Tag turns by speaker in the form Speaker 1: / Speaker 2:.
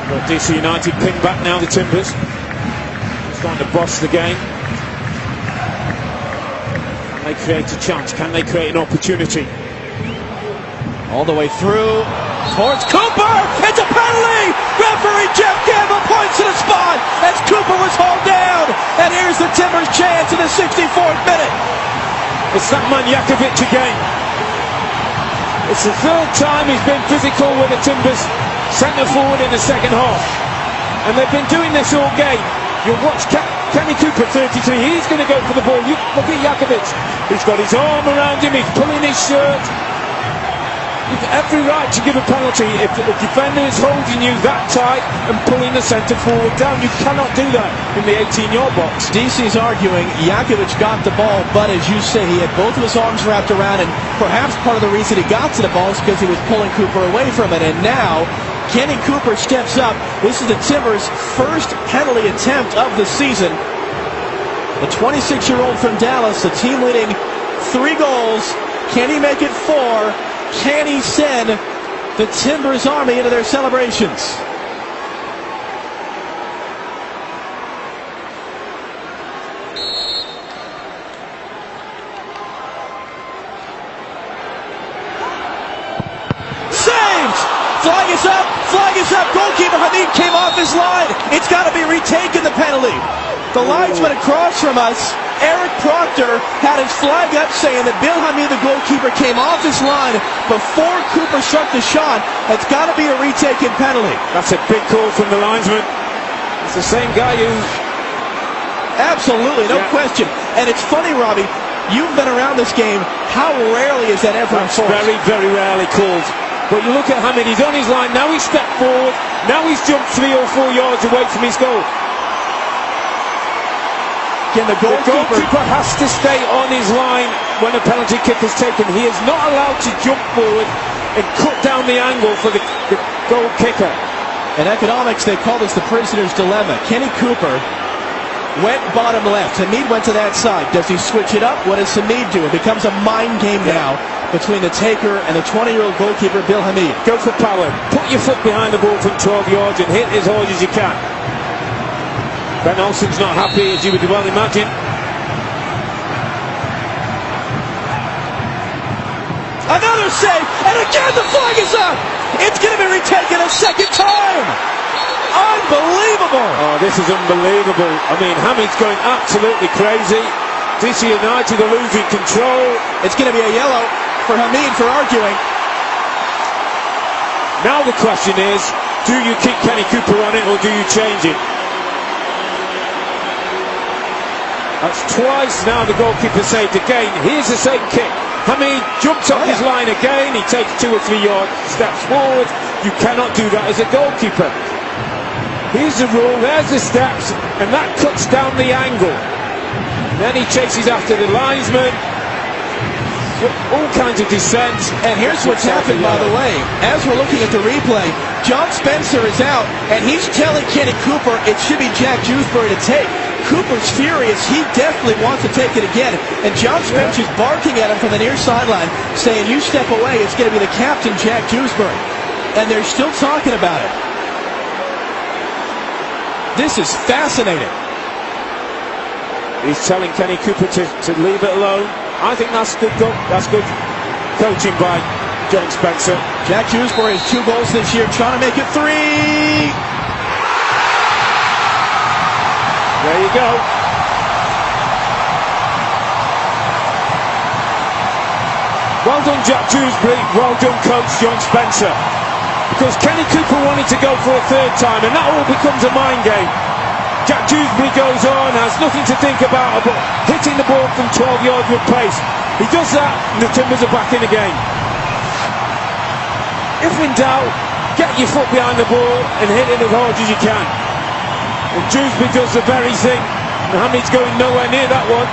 Speaker 1: Well, DC United ping back now, the Timbers. Starting to boss the game. Can they create a chance? Can they create an opportunity?
Speaker 2: All the way through towards Cooper. It's a penalty. Referee Jeff Gamble points to the spot as Cooper was hauled down. And here's the Timbers' chance in the 64th minute.
Speaker 1: It's that man Jakovic again. It's the third time he's been physical with the Timbers centre forward in the second half. And they've been doing this all game. You'll watch Kenny Cooper, 33, he's going to go for the ball. You look at Jakovic. He's got his arm around him, he's pulling his shirt. You've every right to give a penalty if the defender is holding you that tight and pulling the centre forward down. You cannot do that in the 18-yard box.
Speaker 2: DC's arguing Jakovic got the ball, but as you say, he had both of his arms wrapped around, and perhaps part of the reason he got to the ball is because he was pulling Cooper away from it. And now Kenny Cooper steps up. This is the Timbers' first penalty attempt of the season. The 26-year-old from Dallas, the team leading 3 goals. Can he make it 4? Can he send the Timbers Army into their celebrations? Saved! Flag is up! Flag is up! Goalkeeper Hamid came off his line. It's got to be retaken, the penalty. The linesman across from us, Eric Proctor, had his flag up saying that Bill Hamid, the goalkeeper, came off his line before Cooper struck the shot. It's got to be a retaken penalty.
Speaker 1: That's a big call from the linesman. It's the same guy who...
Speaker 2: Absolutely, no question. And it's funny, Robbie, you've been around this game. How rarely is that ever enforced?
Speaker 1: Very, very rarely called. But you look at Hamid, he's on his line, now he's stepped forward, now he's jumped 3 or 4 yards away from his goal.
Speaker 2: Again, the
Speaker 1: goalkeeper has to stay on his line when a penalty kick is taken. He is not allowed to jump forward and cut down the angle for the goal kicker.
Speaker 2: In economics, they call this the prisoner's dilemma. Kenny Cooper went bottom left. Hamid went to that side. Does he switch it up? What does Hamid do? It becomes a mind game now between the taker and the 20-year-old goalkeeper, Bill Hamid.
Speaker 1: Go for power. Put your foot behind the ball from 12 yards and hit as hard as you can. Ben Olsen's not happy, as you would well imagine.
Speaker 2: Another save, and again the flag is up! It's going to be retaken a second time! Unbelievable!
Speaker 1: Oh, this is unbelievable. I mean, Hamid's going absolutely crazy. DC United are losing control.
Speaker 2: It's going to be a yellow for Hamid for arguing.
Speaker 1: Now the question is, do you keep Kenny Cooper on it or do you change it? That's twice now the goalkeeper saved again. Here's the same kick. Hamid jumps off his line again. He takes 2 or 3 yard steps forward. You cannot do that as a goalkeeper. Here's the rule. There's the steps, and that cuts down the angle. Then he chases after the linesman. All kinds of descent.
Speaker 2: And here's what's happened, by the way. As we're looking at the replay, John Spencer is out, and he's telling Kenny Cooper it should be Jack Dewsbury to take. Cooper's furious. He definitely wants to take it again. And John Spencer's barking at him from the near sideline, saying, you step away, it's going to be the captain, Jack Dewsbury. And they're still talking about it. This is fascinating.
Speaker 1: He's telling Kenny Cooper to leave it alone. I think that's good. That's good coaching by John Spencer.
Speaker 2: Jack Dewsbury has 2 goals this year, trying to make it 3.
Speaker 1: There you go. Well done, Jack Dewsbury. Well done, coach John Spencer. Because Kenny Cooper wanted to go for a 3rd time, and that all becomes a mind game. Jack Dewsbury goes on, has nothing to think about but hitting the ball from 12 yards with pace. He does that, and the Timbers are back in the game. If in doubt, get your foot behind the ball and hit it as hard as you can. And Dewsbury does the very thing. Hamid's going nowhere near that one.